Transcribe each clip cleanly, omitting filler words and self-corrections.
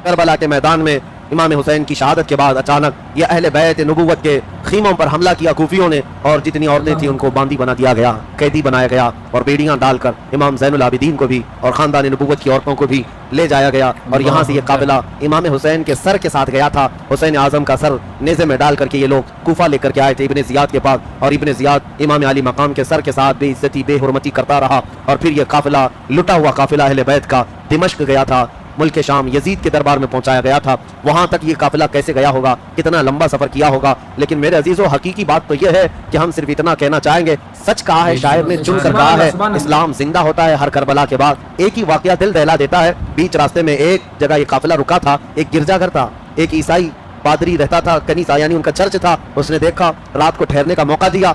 کربلا کے میدان میں امام حسین کی شہادت کے بعد اچانک یہ اہل بیت نبوت کے خیموں پر حملہ کیا کوفیوں نے، اور جتنی عورتیں تھیں ان کو باندی بنا دیا گیا، قیدی بنایا گیا، اور بیڑیاں ڈال کر امام زین العابدین کو بھی اور خاندان نبوت کی عورتوں کو بھی لے جایا گیا، اور یہاں سے یہ قافلہ امام حسین کے سر کے ساتھ گیا تھا۔ حسین اعظم کا سر نیزے میں ڈال کر کے یہ لوگ کوفہ لے کر کے آئے تھے ابن زیاد کے پاس، اور ابن زیاد امام علی مقام کے سر کے ساتھ بے عزتی بے حرمتی کرتا رہا، اور پھر یہ قافلہ لٹا ہوا قافلہ اہل بیت کا دمشق گیا تھا، ملک شام یزید کے دربار میں پہنچایا گیا تھا۔ وہاں تک یہ قافلہ کیسے گیا ہوگا، کتنا لمبا سفر کیا ہوگا، لیکن میرے عزیزو حقیقی بات تو یہ ہے کہ ہم صرف اتنا کہنا چاہیں گے، سچ کہا ہے شاعر نے چن کر کہا ہے، اسلام زندہ ہوتا ہے ہر کربلا کے بعد۔ ایک ہی واقعہ دل دہلا دیتا ہے، بیچ راستے میں ایک جگہ یہ قافلہ رکا تھا، ایک گرجا گھر تھا، ایک عیسائی پادری رہتا تھا، کنیسہ یعنی ان کا چرچ تھا، اس نے دیکھا، رات کو ٹھہرنے کا موقع دیا،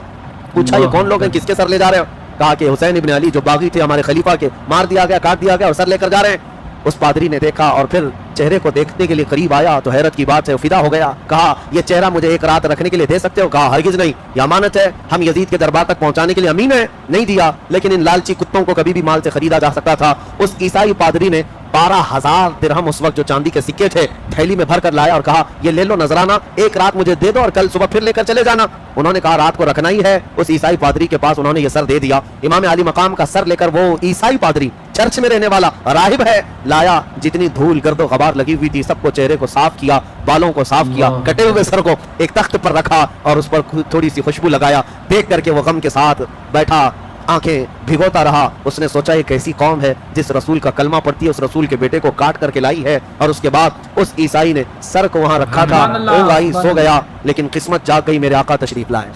پوچھا یہ کون لوگ ہیں، کس کے سر لے جا رہے ہو؟ کہا کہ حسین ابن علی جو باغی تھے ہمارے خلیفہ کے، مار دیا گیا، کاٹ دیا گیا اور سر لے کر جا رہے ہیں۔ اس پادری نے دیکھا اور پھر چہرے کو دیکھنے کے لیے قریب آیا تو حیرت کی بات ہے فدا ہو گیا، کہا یہ چہرہ مجھے ایک رات رکھنے کے لیے دے سکتے ہو؟ کہا ہرگز نہیں، یہ امانت ہے، ہم یزید کے دربار تک پہنچانے کے لیے امین ہیں۔ نہیں دیا، لیکن ان لالچی کتوں کو کبھی بھی مال سے خریدا جا سکتا تھا۔ اس عیسائی پادری نے 12,000 درہم اس وقت جو چاندی کے سکے تھے تھیلی میں بھر کر لایا اور کہا یہ لے لو نذرانہ، ایک رات مجھے دے دو اور کل صبح پھر لے کر چلے جانا۔ انہوں نے کہا رات کو رکھنا ہی ہے، اس عیسائی پادری کے پاس انہوں نے یہ سر دے دیا۔ امام علی مقام کا سر لے کر وہ عیسائی پادری چرچ میں رہنے والا راہب ہے لایا، جتنی دھول گرد و غبار لگی ہوئی تھی سب کو چہرے کو صاف کیا، بالوں کو صاف کیا، کٹے ہوئے سر کو ایک تخت پر رکھا اور اس پر تھوڑی سی خوشبو لگایا، دیکھ کر کے وہ غم کے ساتھ بیٹھا، آنکھیں بھگوتا رہا۔ اس نے سوچا یہ کیسی قوم ہے جس رسول کا کلمہ پڑھتی ہے، اس رسول کے بیٹے کو کاٹ کر کے لائی ہے۔ اور اس کے بعد اس عیسائی نے سر کو وہاں رکھا تھا، اونگ آئی، سو گیا، لیکن قسمت جاگ گئی، میرے آقا تشریف لائے۔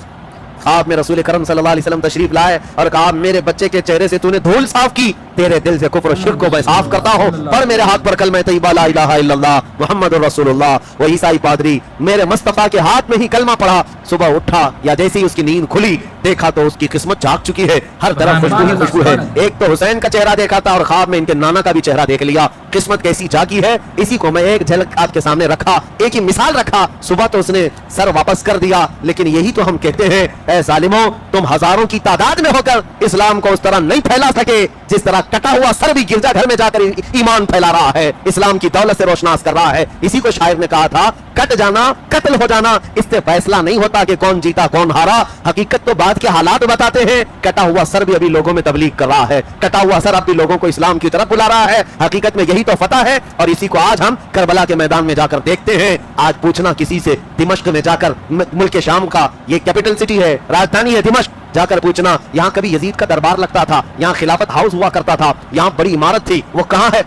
خواب میں رسول کرم صلی اللہ علیہ وسلم تشریف لائے اور کہا میرے بچے کے چہرے سے تو نے دھول صاف کی، تیرے دل سے کفر و شرک کو میں صاف کرتا ہوں، پڑھ میرے ہاتھ پر کلمہ طیبہ لا الہ الا اللہ محمد رسول اللہ۔ وہ عیسائی پادری میرے مصطفیٰ کے ہاتھ میں ہی کلمہ پڑھا، صبح اٹھا یا جیسے ہی اس کی نیند کھلی دیکھا تو اس کی قسمت جاگ چکی ہے، ہر طرف خوشبو ہی خوشبو ہے۔ ایک تو حسین کا چہرہ دیکھا تھا اور خواب میں ان کے نانا کا بھی چہرہ دیکھ لیا، قسمت کیسی جاگی ہے اسی کو میں ایک جھلک آپ کے سامنے رکھا، ایک ہی مثال رکھا۔ صبح تو اس نے سر واپس کر دیا، لیکن یہی تو ہم کہتے ہیں اے ظالموں تم ہزاروں کی تعداد میں ہو کر اسلام کو اس طرح نہیں پھیلا سکے جس طرح کٹا ہوا سر بھی گرجا گھر میں جا کر ایمان پھیلا رہا ہے، اسلام کی دولت سے روشناس کر رہا ہے۔ اسی کو شاعر نے کہا تھا کٹ جانا قتل ہو جانا اس سے فیصلہ نہیں ہوتا کہ کون جیتا کون ہارا، حقیقت تو بعد کے حالات بتاتے ہیں۔ کٹا ہوا سر بھی ابھی لوگوں میں تبلیغ کر رہا ہے، کٹا ہوا سر اب بھی لوگوں کو اسلام کی طرف بلا رہا ہے، حقیقت میں یہی تو فتح ہے، اور اسی کو آج ہم کربلا کے میدان میں جا کر دیکھتے ہیں۔ آج پوچھنا کسی سے دمشق میں جا کر، ملک شام کا یہ کیپٹل سٹی ہے، راجدھانی ہے دمشق، جا کر پوچھنا یہاں کبھی یزید کا دربار لگتا تھا، یہاں خلافت ہاؤس ہوا کرتا تھا، یہاں بڑی عمارت تھی، وہ کہاں ہے؟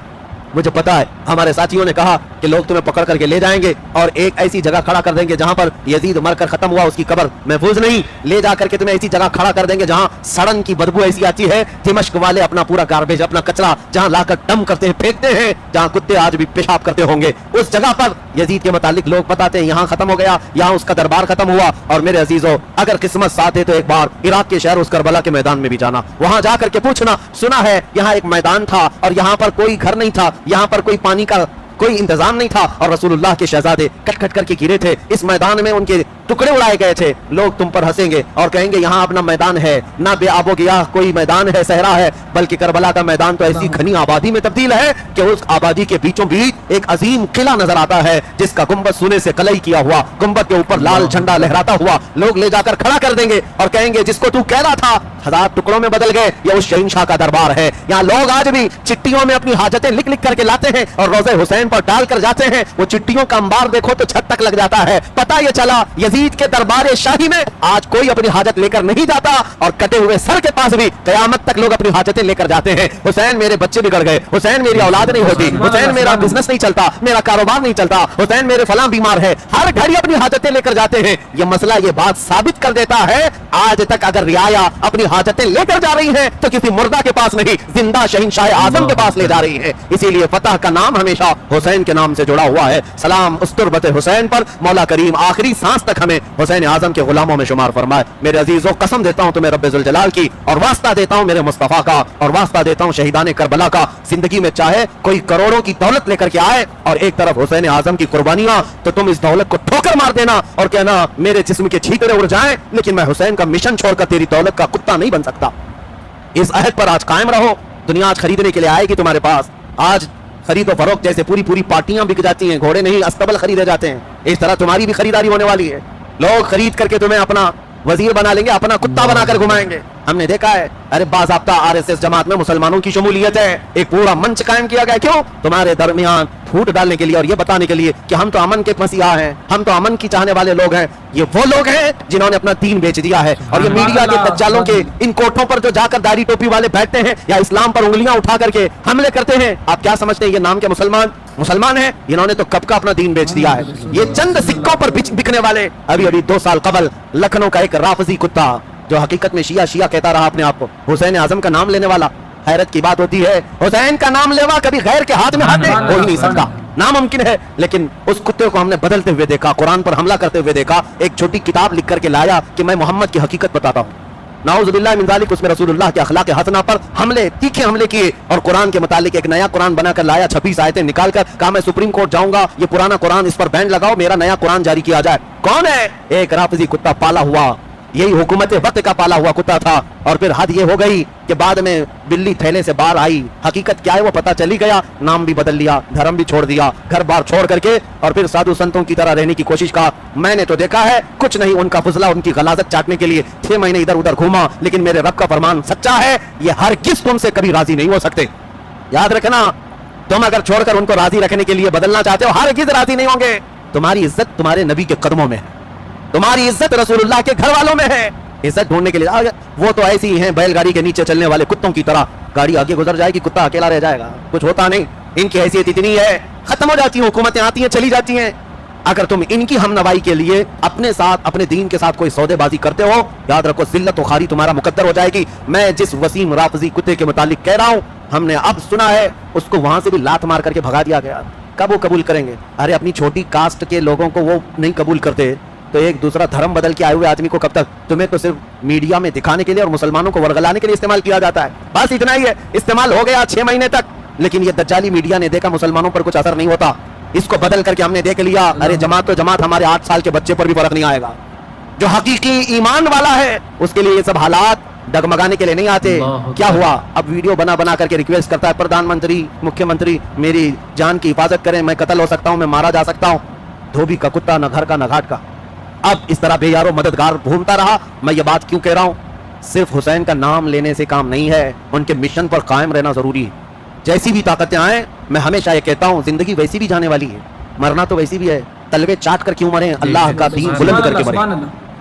مجھے پتا ہے ہمارے ساتھیوں نے کہا کہ لوگ تمہیں پکڑ کر کے لے جائیں گے اور ایک ایسی جگہ کھڑا کر دیں گے جہاں پر یزید مر کر ختم ہوا، اس کی قبر محفوظ نہیں، لے جا کر کے تمہیں ایسی جگہ کھڑا کر دیں گے جہاں سڑن کی بدبو ایسی آتی ہے، دمشق والے اپنا پورا گاربیج اپنا کچرا جہاں لا کر ڈم کرتے ہیں پھینکتے ہیں، جہاں کتے آج بھی پیشاب کرتے ہوں گے، اس جگہ پر یزید کے متعلق لوگ بتاتے ہیں یہاں ختم ہو گیا، یہاں اس کا دربار ختم ہوا۔ اور میرے عزیزو اگر قسمت ساتھ ہے تو ایک بار عراق کے شہر اس کربلا کے میدان میں بھی جانا، وہاں جا کر کے پوچھنا سنا ہے یہاں ایک میدان تھا اور یہاں پر کوئی گھر نہیں تھا، یہاں پر کوئی پانی کا کوئی انتظام نہیں تھا اور رسول اللہ کے شہزادے کٹ کٹ کر کے گرے تھے، اس میدان میں ان کے ٹکڑے اڑائے گئے تھے، لوگ تم پر ہنسیں گے اور کہیں گے یہاں اپنا میدان ہے، نہ بے آب و گیاہ کوئی میدان ہے صحرا ہے، بلکہ کربلا کا میدان تو ایسی گھنی آبادی میں تبدیل ہے کہ اس آبادی کے بیچوں بیچ ایک عظیم قلعہ نظر آتا ہے جس کا گنبد سونے سے کلئی کیا ہوا، گنبد کے اوپر لال جھنڈا لہراتا ہوا، لوگ لے جا کر کھڑا کر دیں گے اور کہیں گے جس کو تو کہہ رہا تھا 1000 ٹکڑوں میں بدل گئے، یہ اس شہنشاہ کا دربار ہے۔ یہاں لوگ آج بھی چٹھیوں میں اپنی حاجتیں لکھ لکھ کر کے لاتے ہیں اور روضہ حسین پر ڈال کر جاتے ہیں، وہ چٹھیوں کا انبار دیکھو تو چھت تک لگ جاتا ہے۔ پتہ یہ چلا یزید کے دربار شاہی میں آج کوئی اپنی حاجت لے کر نہیں جاتا اور کٹے ہوئے سر کے پاس بھی قیامت تک لوگ اپنی حاجتیں لے کر جاتے ہیں۔ حسین میرے بچے بگڑ گئے، حسین میری اولاد نہیں ہوتی، حسین میرا بزنس نہیں چلتا، میرا کاروبار نہیں چلتا، حسین میرے فلاں بیمار ہے، ہر گھڑی اپنی حاجتیں لے کر جاتے ہیں۔ یہ مسئلہ یہ بات ثابت کر دیتا ہے آج تک اگر رعایا اپنی حاجتیں لے کر جا رہی ہیں تو کسی مردہ کے پاس نہیں، زندہ شہنشاہ اعظم کے پاس لے جا رہی ہے۔ اسی لیے فتح کا نام ہمیشہ حسین کے نام سے جڑا ہوا ہے۔ سلام اس تربت حسین پر، مولا کریم آخری سانس تک ہمیں حسین اعظم کے غلاموں میں شمار فرمائے۔ میرے عزیزو قسم دیتا ہوں تمہیں رب ذوالجلال کی، اور واسطہ دیتا ہوں میرے مصطفیٰ کا، اور واسطہ دیتا ہوں شہیدان کربلا کا، زندگی میں چاہے کوئی کروڑوں کی دولت لے کر کے آئے اور ایک طرف حسین اعظم کی قربانیاں، تو تم اس دولت کو ٹھوکر مار دینا اور کہنا میرے جسم کے چھیترے اڑ جائیں لیکن میں حسین کا مشن چھوڑ کر تیری دولت کا کتا نہیں بن سکتا۔ اس عہد پر آج قائم رہو، دنیا آج خریدنے کے لیے آئے گی تمہارے پاس، آج खरीद व फरोख्त जैसे पूरी पूरी पार्टियां बिक जाती हैं, घोड़े नहीं अस्तबल खरीदे जाते हैं, इस तरह तुम्हारी भी खरीदारी होने वाली है। लोग खरीद करके तुम्हें अपना वजीर बना लेंगे, अपना कुत्ता बनाकर घुमाएंगे। हमने देखा है, अरे बाज़ाब्ता आरएसएस जमात में मुसलमानों की शमूलियत है, एक पूरा मंच कायम किया गया। क्यों? तुम्हारे दरमियान फूट डालने के लिए और ये बताने के लिए कि हम तो अमन के मसीहा हैं, हम तो अमन की चाहने वाले लोग हैं। ये वो लोग हैं जिन्होंने अपना दीन बेच दिया है। और ये मीडिया के दज्जालों के इन कोठों पर जो जाकर दाढ़ी टोपी वाले बैठते हैं या इस्लाम पर उंगलियां उठा करके हमले करते हैं, आप क्या समझते हैं ये नाम के मुसलमान हैं? इन्होंने तो कब का अपना दीन बेच दिया है। ये चंद सिक्कों पर बिकने वाले, अभी 2 साल कबल लखनऊ का एक राफजी कुत्ता जो हकीकत में शिया कहता रहा अपने आप को, हुसैन आजम का नाम लेने वाला। हैरत की बात होती है, हुसैन का नाम लेवा कभी गैर के हाथ में हाथ हो ही नहीं सकता, नामुमकिन है। लेकिन उस कुत्ते को हमने बदलते हुए देखा, कुरान पर हमला करते हुए देखा, एक छोटी किताब लिख करके लाया कि मैं मोहम्मद की हकीकत बताता हूँ। नाउज़ुबिल्लाह मिन ज़ालिक, उसमें रसूलुल्लाह के अखलाक हसना पर हमले, तीखे हमले किए और कुरान के मुतालिक एक नया कुरान बनाकर लाया। 26 आयतें निकालकर कहा मैं सुप्रीम कोर्ट जाऊंगा, ये पुराना कुरान इस पर बैन लगाओ, मेरा नया कुरान जारी किया जाए। कौन है? एक राफजी कुत्ता पाला हुआ, यही हुकूमत वक्त का पाला हुआ कुत्ता था। और फिर हद ये हो गई कि बाद में बिल्ली थैले से बाहर आई, हकीकत क्या है वो पता चली गया, नाम भी बदल लिया, धर्म भी छोड़ दिया, घर बार छोड़ करके और फिर साधु संतों की तरह रहने की कोशिश का। मैंने तो देखा है कुछ नहीं, उनका फुजला उनकी गलाजत चाटने के लिए 6 महीने इधर उधर घूमा, लेकिन मेरे रब का फरमान सच्चा है, ये हरगिज़ तुमसे कभी राजी नहीं हो सकते। याद रखना, तुम अगर छोड़कर उनको राजी रखने के लिए बदलना चाहते हो, हरगिज़ राजी नहीं होंगे। तुम्हारी इज्जत तुम्हारे नबी के कदमों में है, तुम्हारी इज्जत रसूलुल्लाह के घर वालों में है। इज्जत ढूंढने के लिए वो तो ऐसी ही हैं बैलगाड़ी के नीचे चलने वाले कुत्तों की तरह, गाड़ी आगे गुजर जाएगी, कुत्ता अकेला रह जाएगा, कुछ होता नहीं। इनकी हैसियत इतनी है, खत्म हो जाती है, हुकूमतें आती हैं चली जाती हैं। अगर तुम इनकी हमनवाई के लिए अपने साथ अपने दीन के साथ कोई सौदेबाजी करते हो, याद रखो जिल्लत व खारी तुम्हारा मुकद्दर हो जाएगी। मैं जिस वसीम राफजी कुत्ते के मुतालिक कह रहा हूँ, हमने अब सुना है उसको वहां से भी लात मार करके भगा दिया गया। कब वो कबूल करेंगे? अरे अपनी छोटी कास्ट के लोगों को वो नहीं कबूल करते तो एक दूसरा धर्म बदल के आए हुए आदमी को कब तक? तुम्हें तो सिर्फ मीडिया में दिखाने के लिए और मुसलमानों को वर्गलाने के लिए इस्तेमाल किया जाता है, बस इतना ही है। इस्तेमाल हो गया 6 महीने तक, लेकिन ये दज्जाली मीडिया ने देखा मुसलमानों पर कुछ असर नहीं होता, इसको बदल करके हमने देख लिया। अरे जमात तो जमात, हमारे 8 साल के बच्चे पर भी फर्क नहीं आएगा। जो हकीकी ईमान वाला है उसके लिए ये सब हालात डगमगाने के लिए नहीं आते। क्या हुआ? अब वीडियो बना बना करके रिक्वेस्ट करता है प्रधानमंत्री, मुख्यमंत्री मेरी जान की हिफाजत करें, मैं कत्ल हो सकता हूं, मैं मारा जा सकता हूं। धोबी का कुत्ता, न घर का न घाट का। अब इस तरह बेयारो मददगार घूमता रहा। मैं ये बात क्यों कह रहा हूं? सिर्फ हुसैन का नाम लेने से काम नहीं है, उनके मिशन पर कायम रहना जरूरी है। जैसी भी ताकतें आए, मैं हमेशा ये कहता हूं जिंदगी वैसी भी जाने वाली है, मरना तो वैसी भी है। तलवे चाट कर क्यों मरे? अल्लाह का दीन बुलंद करके मरे,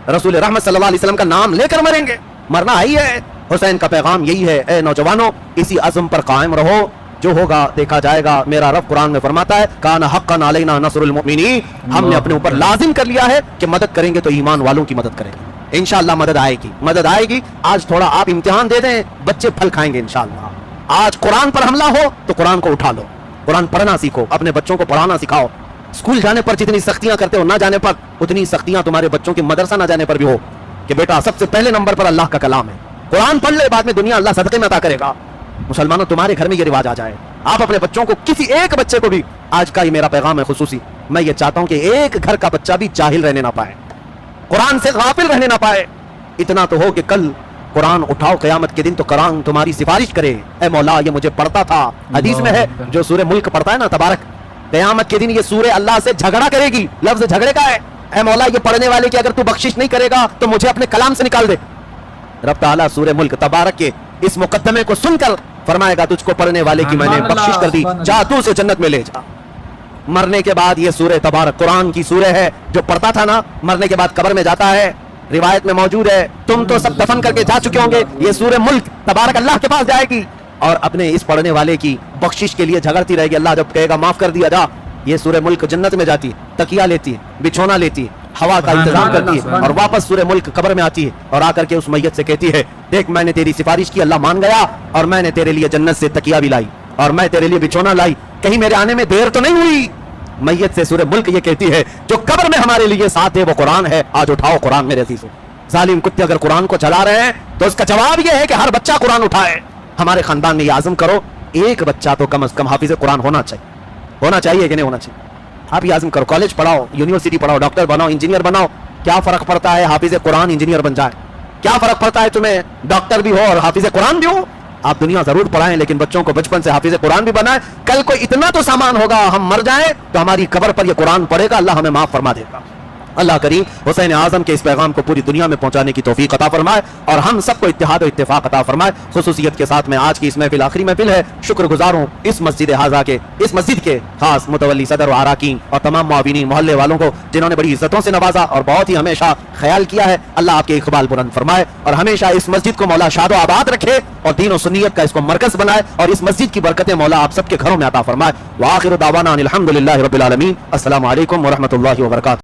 रसूल रहमत सल्लल्लाहु अलैहि वसल्लम का नाम लेकर मरेंगे, मरना ही है। हुसैन का पैगाम यही है, ए नौजवानों इसी अज़्म पर कायम रहो, जो होगा देखा जाएगा। मेरा रब कुरान में फरमाता है काना हक्कन अलैना नस्रुल मुमिनीन, हमने अपने ऊपर लाजिम कर लिया है कि मदद करेंगे तो ईमान वालों की मदद करेंगे। इंशाअल्लाह मदद आएगी, मदद आएगी। आज थोड़ा आप इम्तिहान दे दें, बच्चे फल खाएंगे इंशाअल्लाह। आज कुरान पर हमला हो तो कुरान को उठा लो, कुरान पढ़ना सीखो, अपने बच्चों को पढ़ाना सिखाओ। स्कूल जाने पर जितनी सख्तियां करते हो, ना जाने पर उतनी सख्तियां तुम्हारे बच्चों के मदरसा ना जाने पर भी हो कि बेटा सबसे पहले नंबर पर अल्लाह का कलाम है, कुरान पढ़ ले, बाद में दुनिया अल्लाह सदके में अता करेगा। मुसलमानों तुम्हारे घर में ये रिवाज आ जाए, आप अपने बच्चों को, किसी एक बच्चे को भी, आज का ये मेरा पैगाम है खुसूसी, मैं ये चाहता हूं कि एक घर का बच्चा भी जाहिल रहने ना पाए, कुरान से गाफिल रहने ना पाए। इतना तो हो कि कल कुरान उठाओ क़यामत के दिन तो कुरान तुम्हारी सिफारिश करे, ए मौला ये मुझे पढ़ता था। हदीस में है जो सूरह मुल्क पढ़ता है ना तबारक, क़यामत के दिन ये सूरह अल्लाह से झगड़ा करेगी। लफ्ज झगड़े का है, ए मौला ये पढ़ने वाले की अगर तू बख्शिश नहीं करेगा तो मुझे अपने कलाम से निकाल दे। रब ताला सूरह मुल्क तबारक के इस मुकद्दमे को सुनकर फरमाएगा तुझको पढ़ने वाले की मैंने बख्शिश कर दी, जा तू उसे जन्नत में ले जा। मरने के बाद ये सूरह तबारक कुरान की सूरह है, जो पढ़ता था ना मरने के बाद कब्र में जाता है, रिवायत में मौजूद है, तुम तो सब दफन करके जा चुके होंगे, ये सूरह मुल्क तबारक अल्लाह के पास जाएगी और अपने इस पढ़ने वाले की बख्शिश के लिए झगड़ती रहेगी। अल्लाह जब कहेगा माफ कर दिया जा, ये सूरह मुल्क जन्नत में जाती है, तकिया लेती है, बिछोना लेती है, हवा का इंतजाम करती है और वापस सूरह मुल्क कब्र में आती है और आकर के उस मैयत से कहती है देख मैंने तेरी सिफारिश की, अल्लाह मान गया और मैंने तेरे लिए जन्नत से तकिया भी लाई और मैं तेरे लिए बिछोना लाई, कहीं मेरे आने में देर तो नहीं हुई। मैयत से सूरह मुल्क ये कहती है जो कब्र में हमारे लिए साथ दे वो कुरान है, आज उठाओ कुरान मेरे अजीजों। जालिम कुत्ते अगर कुरान को चला रहे हैं तो उसका जवाब ये है कि हर बच्चा कुरान उठाए। हमारे खानदान में ये आज़म करो एक बच्चा तो कम से कम हाफिज कुरान होना चाहिए कि नहीं होना चाहिए? आप ये आज़म करो, कॉलेज पढ़ाओ, यूनिवर्सिटी पढ़ाओ, डॉक्टर बनाओ, इंजीनियर बनाओ, क्या फर्क पड़ता है हाफिज कुरान इंजीनियर बन जाए? क्या फर्क पड़ता है तुम्हें डॉक्टर भी हो और हाफिज कुरान भी हो? आप दुनिया जरूर पढ़ाएं, लेकिन बच्चों को बचपन से हाफिज कुरान भी बनाएं। कल को इतना तो सामान होगा, हम मर जाएं तो हमारी कब्र पर यह कुरान पढ़ेगा, अल्लाह हमें माफ फरमा देगा। अल्लाह करीम हुसैन आज़म के इस पैगाम को पूरी दुनिया में पहुंचाने की तौफीक अता फरमाए और हम सबको इत्तेहाद और इत्तेफाक अता फरमाए। खुसूसियत के साथ में आज की इस महफिल आखिरी महफिल है। शुक्रगुजार हूं इस मस्जिद हाजा के, इस मस्जिद के खास मुतवल्ली सदर और अराकीन और तमाम मुआविनीन मोहल्ले वालों को, जिन्होंने बड़ी इज्जतों से नवाजा और बहुत ही हमेशा ख्याल किया है। अल्लाह आपके इकबाल बुलंद फरमाए और हमेशा इस मस्जिद को मौला शादो आबाद रखे और दीन और सुन्नियत का इसको मरकज बनाए और इस मस्जिद की बरकतें मौला आप सबके घरों में अता फरमाए। व आखिरु दावाना अनिल हम्दुलिल्लाहि रब्बिल आलमीन। अस्सलामु अलैकुम व रहमतुल्लाहि व बरकातुहू।